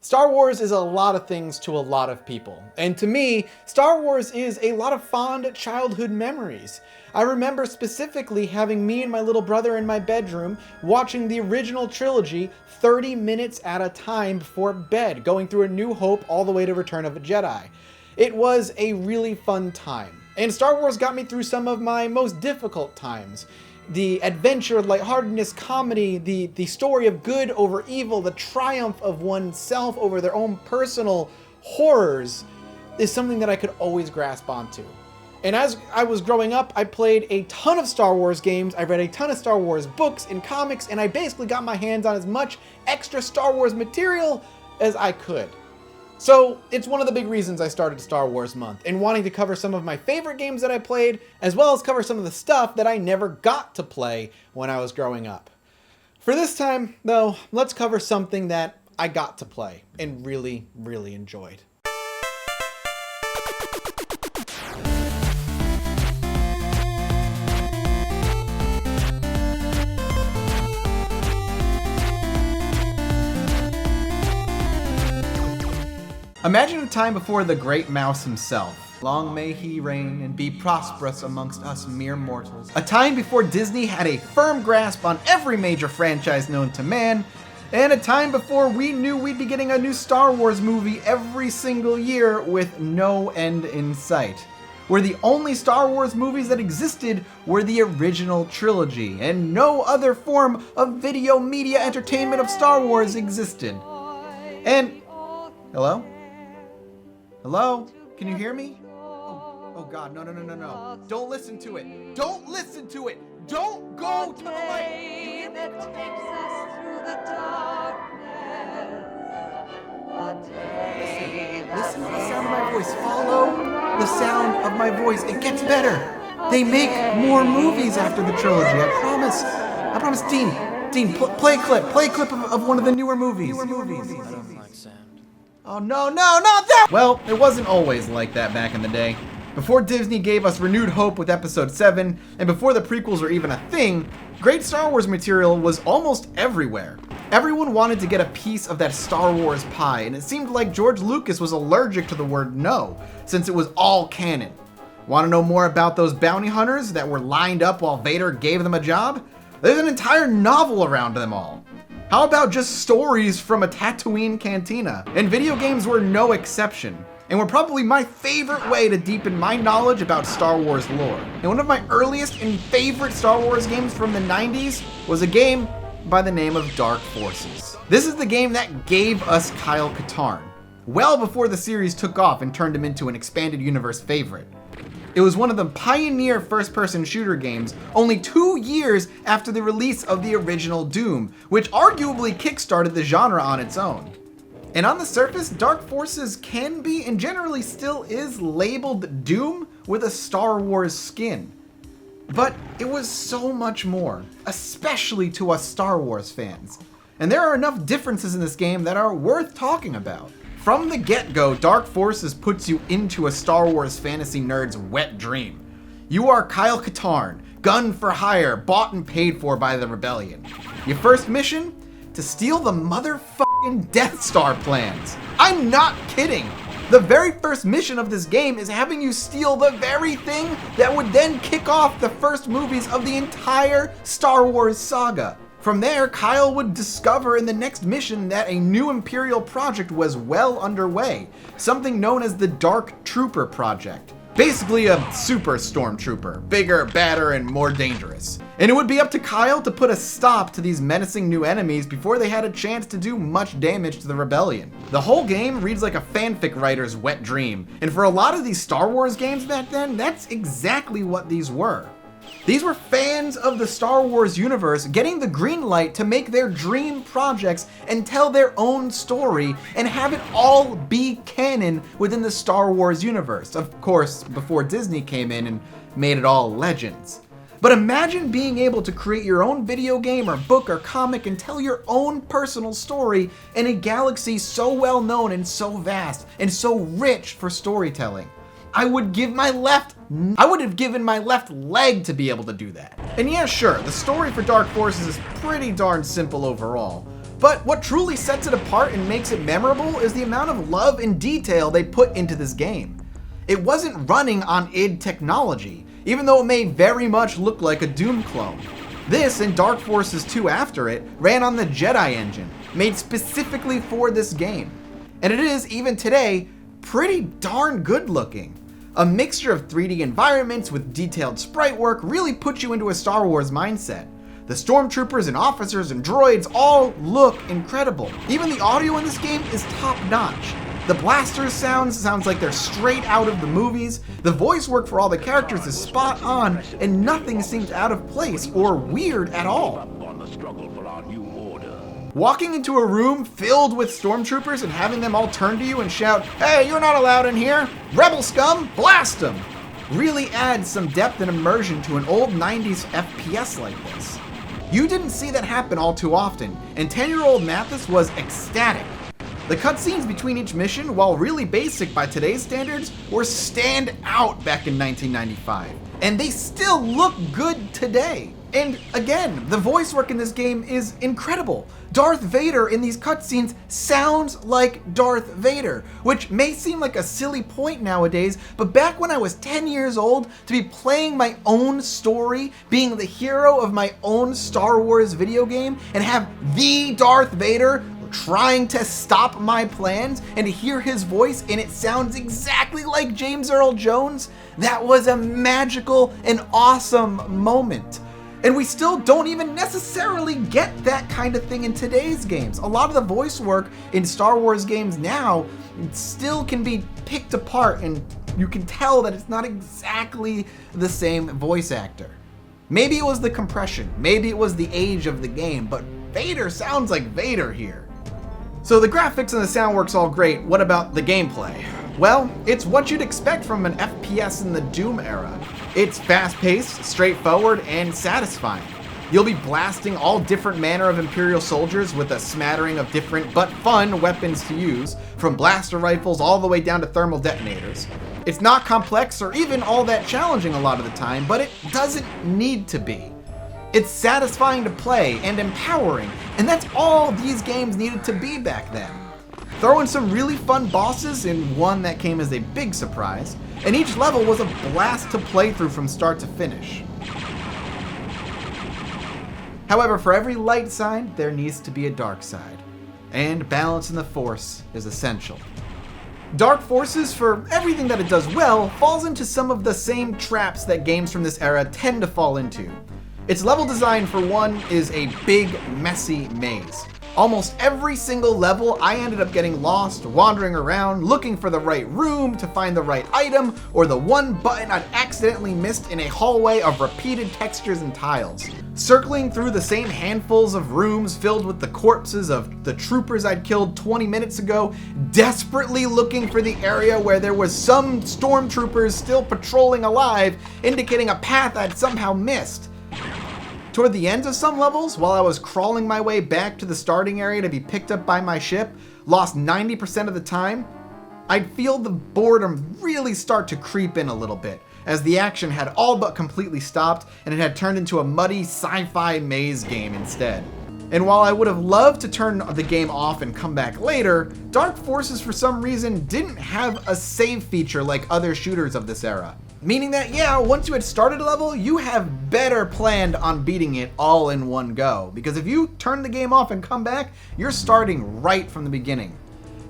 Star Wars is a lot of things to a lot of people, and to me, Star Wars is a lot of fond childhood memories. I remember specifically having me and my little brother in my bedroom watching the original trilogy 30 minutes at a time before bed, going through A New Hope all the way to Return of the Jedi. It was a really fun time, and Star Wars got me through some of my most difficult times. The adventure, lightheartedness, comedy, the story of good over evil, the triumph of oneself over their own personal horrors is something that I could always grasp onto. And as I was growing up, I played a ton of Star Wars games, I read a ton of Star Wars books and comics, and I basically got my hands on as much extra Star Wars material as I could. So it's one of the big reasons I started Star Wars Month, and wanting to cover some of my favorite games that I played, as well as cover some of the stuff that I never got to play when I was growing up. For this time, though, let's cover something that I got to play and really, really enjoyed. Imagine a time before the great mouse himself. Long may he reign and be prosperous amongst us mere mortals. A time before Disney had a firm grasp on every major franchise known to man, and a time before we knew we'd be getting a new Star Wars movie every single year with no end in sight. Where the only Star Wars movies that existed were the original trilogy, and no other form of video media entertainment of Star Wars existed. And... hello? Hello? Can you hear me? Oh God, no. Don't listen to it. Don't listen to it. Don't go to the light. That takes us through the darkness. Listen to the sound of my voice. Follow the sound of my voice. It gets better. They make more movies after the trilogy. I promise. Dean, play a clip of one of the newer movies. I don't like sound. Oh no, not that! Well, it wasn't always like that back in the day. Before Disney gave us renewed hope with Episode 7, and before the prequels were even a thing, great Star Wars material was almost everywhere. Everyone wanted to get a piece of that Star Wars pie, and it seemed like George Lucas was allergic to the word no, since it was all canon. Want to know more about those bounty hunters that were lined up while Vader gave them a job? There's an entire novel around them all. How about just stories from a Tatooine cantina? And video games were no exception, and were probably my favorite way to deepen my knowledge about Star Wars lore. And one of my earliest and favorite Star Wars games from the 90s was a game by the name of Dark Forces. This is the game that gave us Kyle Katarn, well before the series took off and turned him into an expanded universe favorite. It was one of the pioneer first-person shooter games only 2 years after the release of the original Doom, which arguably kickstarted the genre on its own. And on the surface, Dark Forces can be, and generally still is, labeled Doom with a Star Wars skin. But it was so much more, especially to us Star Wars fans. And there are enough differences in this game that are worth talking about. From the get-go, Dark Forces puts you into a Star Wars fantasy nerd's wet dream. You are Kyle Katarn, gun for hire, bought and paid for by the Rebellion. Your first mission? To steal the motherfucking Death Star plans. I'm not kidding. The very first mission of this game is having you steal the very thing that would then kick off the first movies of the entire Star Wars saga. From there, Kyle would discover in the next mission that a new Imperial project was well underway, something known as the Dark Trooper Project. Basically a super stormtrooper, bigger, badder, and more dangerous. And it would be up to Kyle to put a stop to these menacing new enemies before they had a chance to do much damage to the Rebellion. The whole game reads like a fanfic writer's wet dream, and for a lot of these Star Wars games back then, that's exactly what these were. These were fans of the Star Wars universe getting the green light to make their dream projects and tell their own story and have it all be canon within the Star Wars universe. Of course, before Disney came in and made it all legends. But imagine being able to create your own video game or book or comic and tell your own personal story in a galaxy so well known and so vast and so rich for storytelling. I would have given my left leg to be able to do that. And yeah, sure, the story for Dark Forces is pretty darn simple overall. But what truly sets it apart and makes it memorable is the amount of love and detail they put into this game. It wasn't running on id technology, even though it may very much look like a Doom clone. This, and Dark Forces 2 after it, ran on the Jedi engine, made specifically for this game. And it is, even today, pretty darn good looking. A mixture of 3D environments with detailed sprite work really puts you into a Star Wars mindset. The stormtroopers and officers and droids all look incredible. Even the audio in this game is top notch. The blasters sounds like they're straight out of the movies. The voice work for all the characters is spot on, and nothing seems out of place or weird at all. Walking into a room filled with stormtroopers and having them all turn to you and shout, "Hey, you're not allowed in here! Rebel scum, blast them!" really adds some depth and immersion to an old 90s FPS like this. You didn't see that happen all too often, and 10-year-old Mathas was ecstatic. The cutscenes between each mission, while really basic by today's standards, were stand out back in 1995, and they still look good today. And again, the voice work in this game is incredible. Darth Vader in these cutscenes sounds like Darth Vader, which may seem like a silly point nowadays, but back when I was 10 years old, to be playing my own story, being the hero of my own Star Wars video game, and have the Darth Vader trying to stop my plans, and to hear his voice and it sounds exactly like James Earl Jones, that was a magical and awesome moment. And we still don't even necessarily get that kind of thing in today's games. A lot of the voice work in Star Wars games now still can be picked apart, and you can tell that it's not exactly the same voice actor. Maybe it was the compression, maybe it was the age of the game, but Vader sounds like Vader here. So the graphics and the sound work's all great. What about the gameplay? Well, it's what you'd expect from an FPS in the Doom era. It's fast-paced, straightforward, and satisfying. You'll be blasting all different manner of Imperial soldiers with a smattering of different but fun weapons to use, from blaster rifles all the way down to thermal detonators. It's not complex or even all that challenging a lot of the time, but it doesn't need to be. It's satisfying to play and empowering, and that's all these games needed to be back then. Throw in some really fun bosses and one that came as a big surprise, and each level was a blast to play through from start to finish. However, for every light side, there needs to be a dark side, and balance in the Force is essential. Dark Forces, for everything that it does well, falls into some of the same traps that games from this era tend to fall into. Its level design, for one, is a big, messy maze. Almost every single level, I ended up getting lost, wandering around, looking for the right room to find the right item, or the one button I'd accidentally missed in a hallway of repeated textures and tiles. Circling through the same handfuls of rooms filled with the corpses of the troopers I'd killed 20 minutes ago, desperately looking for the area where there was some stormtroopers still patrolling alive, indicating a path I'd somehow missed. Toward the end of some levels, while I was crawling my way back to the starting area to be picked up by my ship, lost 90% of the time, I'd feel the boredom really start to creep in a little bit, as the action had all but completely stopped and it had turned into a muddy sci-fi maze game instead. And while I would have loved to turn the game off and come back later, Dark Forces for some reason didn't have a save feature like other shooters of this era. Meaning that, yeah, once you had started a level, you have better planned on beating it all in one go. Because if you turn the game off and come back, you're starting right from the beginning.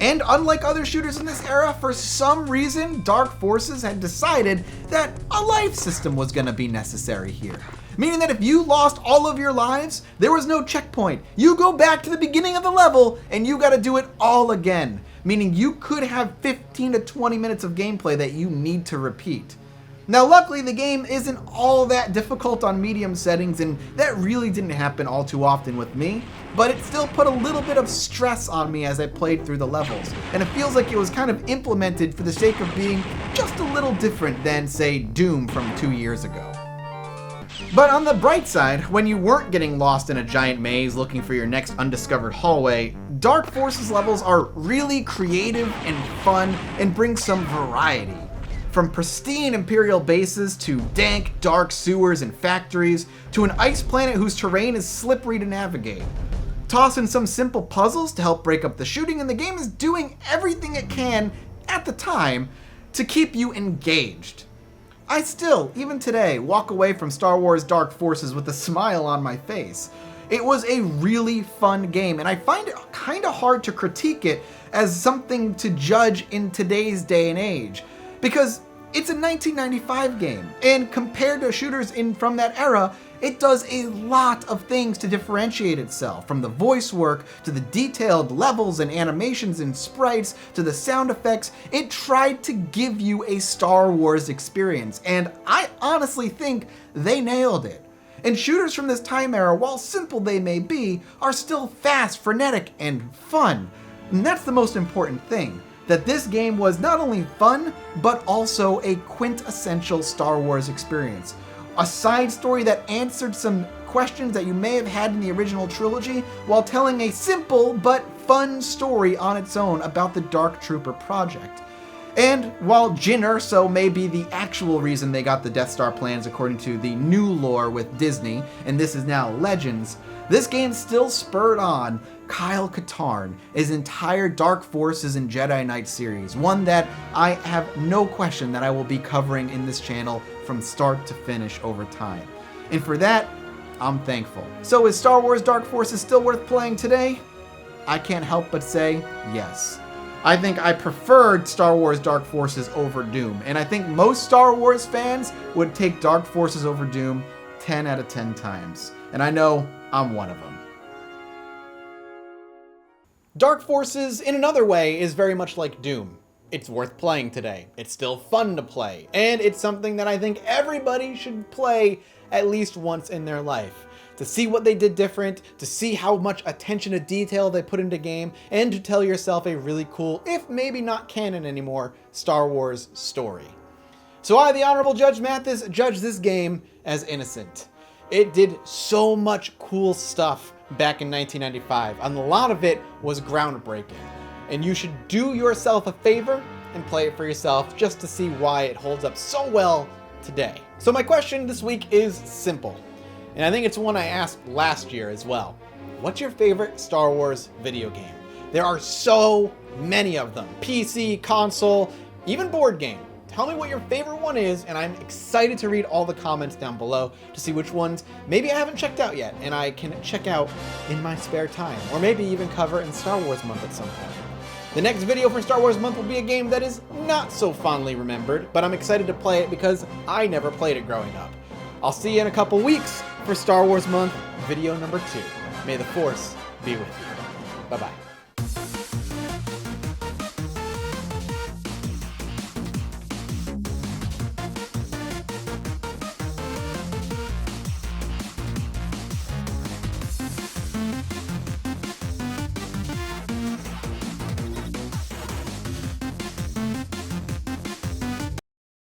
And unlike other shooters in this era, for some reason, Dark Forces had decided that a life system was going to be necessary here. Meaning that if you lost all of your lives, there was no checkpoint. You go back to the beginning of the level and you got to do it all again. Meaning you could have 15 to 20 minutes of gameplay that you need to repeat. Now luckily the game isn't all that difficult on medium settings, and that really didn't happen all too often with me, but it still put a little bit of stress on me as I played through the levels, and it feels like it was kind of implemented for the sake of being just a little different than, say, Doom from 2 years ago. But on the bright side, when you weren't getting lost in a giant maze looking for your next undiscovered hallway, Dark Forces levels are really creative and fun and bring some variety. From pristine Imperial bases to dank, dark sewers and factories, to an ice planet whose terrain is slippery to navigate. Toss in some simple puzzles to help break up the shooting, and the game is doing everything it can at the time to keep you engaged. I still, even today, walk away from Star Wars Dark Forces with a smile on my face. It was a really fun game, and I find it kind of hard to critique it as something to judge in today's day and age, because it's a 1995 game, and compared to shooters from that era, it does a lot of things to differentiate itself, from the voice work, to the detailed levels and animations and sprites, to the sound effects. It tried to give you a Star Wars experience, and I honestly think they nailed it. And shooters from this time era, while simple they may be, are still fast, frenetic, and fun. And that's the most important thing, that this game was not only fun, but also a quintessential Star Wars experience. A side story that answered some questions that you may have had in the original trilogy, while telling a simple but fun story on its own about the Dark Trooper project. And while Jyn Erso may be the actual reason they got the Death Star plans according to the new lore with Disney, and this is now Legends, this game still spurred on Kyle Katarn, his entire Dark Forces and Jedi Knight series, one that I have no question that I will be covering in this channel from start to finish over time. And for that, I'm thankful. So is Star Wars Dark Forces still worth playing today? I can't help but say yes. I think I preferred Star Wars Dark Forces over Doom, and I think most Star Wars fans would take Dark Forces over Doom 10 out of 10 times. And I know I'm one of them. Dark Forces, in another way, is very much like Doom. It's worth playing today. It's still fun to play, and it's something that I think everybody should play at least once in their life. To see what they did different, to see how much attention to detail they put into game, and to tell yourself a really cool, if maybe not canon anymore, Star Wars story. So I, the Honorable Judge Mathas, judge this game as innocent. It did so much cool stuff back in 1995, and a lot of it was groundbreaking. And you should do yourself a favor and play it for yourself just to see why it holds up so well today. So my question this week is simple, and I think it's one I asked last year as well. What's your favorite Star Wars video game? There are so many of them. PC, console, even board game. Tell me what your favorite one is, and I'm excited to read all the comments down below to see which ones maybe I haven't checked out yet and I can check out in my spare time, or maybe even cover in Star Wars Month at some point. The next video for Star Wars Month will be a game that is not so fondly remembered, but I'm excited to play it because I never played it growing up. I'll see you in a couple weeks for Star Wars Month video number 2. May the Force be with you. Bye-bye.